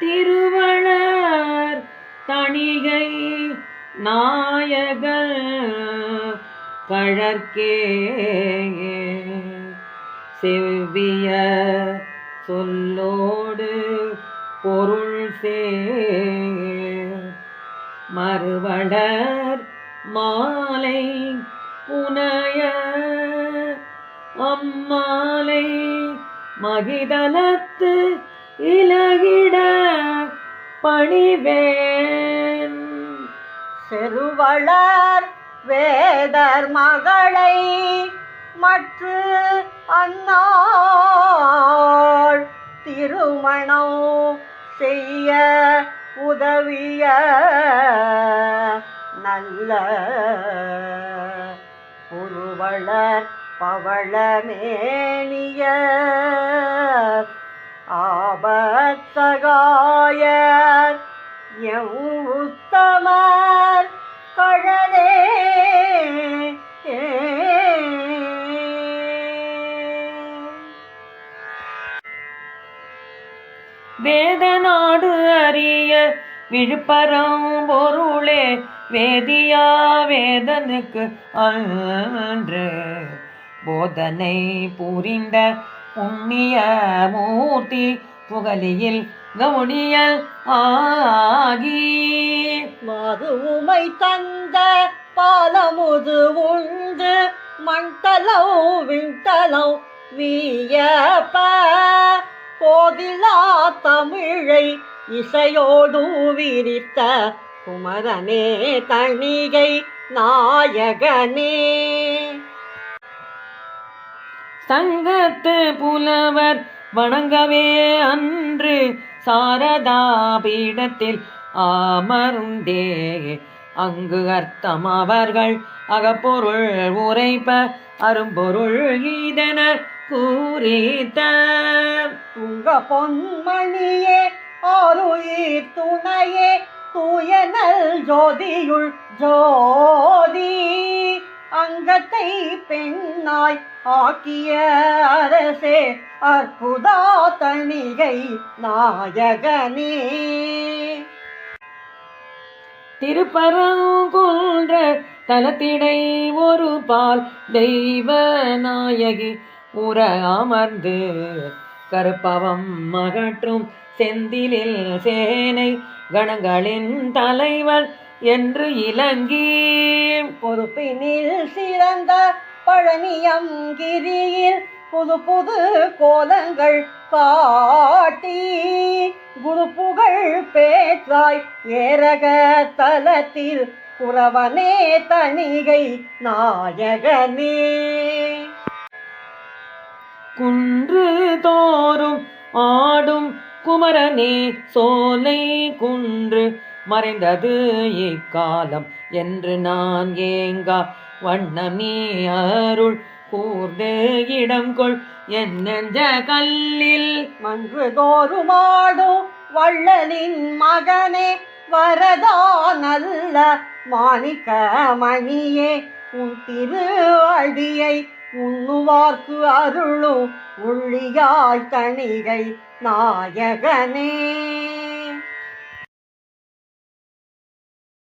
திருவளர் தணிகை நாயகர் கழற்கே செவ்விய சொல்லோடு பொருள் சேர் மறுவளர் மாலை புனைய அம்மாலை மகிதலத்து இலகிட பணிவேன் செருவளர் வேதர் மகளை மற்ற அன்னாள் திருமணம் செய்ய உதவிய நல்ல புருவளர் பவளமேனிய ஆபத்சகாயர் உத்தமர் கழலே வேதநாடு அறிய விழுப்பரம் பொருளே வேதியா வேதனுக்கு அன்று போதனை புரிந்த புண்ணிய மூர்த்தி புகழியில் கவுனியல் ஆகி மதுமை தந்த பாலமுது உண்டு மண்டலம் விண்டலம் வியப்ப போதிலா தமிழை இசையோடு விரித்த குமரனே தணிகை நாயகனே சங்கத்து புலவர் வணங்கவே அன்று சாரதா பீடத்தில் அமர்ந்தே அங்கு அர்த்தம் அவர்கள் அகப்பொருள் உரைப்ப அரும்பொருள் ஈதன கூறித்த துங்க பொன்மணியே ஆருயிர் துணையே தூயனல் ஜோதியுள் ஜோதி அங்கத்தை பெண்ணாய் ஆக்கிய அரசே அற்புதா தணிகை நாயகனே திருப்பரங்குன்ற தலத்திடை ஒரு பால் தெய்வ நாயகி உற அமர்ந்து கருப்பவம் மகற்றும் செந்திலில் சேனை கணங்களின் தலைவர் என்று இலங்கி பொறுப்பினில் சிறந்த பழனியம் கிரியில் புது புது கோலங்கள் காட்டி குரு புகழ் பேற்றாய் ஏரக தலத்தில் குறவனே தணிகை நாயகனே குன்று தோறும் ஆடும் குமரனே சோலை குன்று மறைந்தது இக்காலம் என்று நான் ஏங்கா வண்ணம் நீ அருள் கூர்ந்து இடம் கொள் என் நெஞ்ச கல்லில் மன்று தோறுமாடும் வள்ளலின் மகனே வரதா நல்ல மாணிக்க மணியே உன் திரு அடியை உண்ணுவார்க்கு அருளும் உள்ளியாய் தணிகை நாயகனே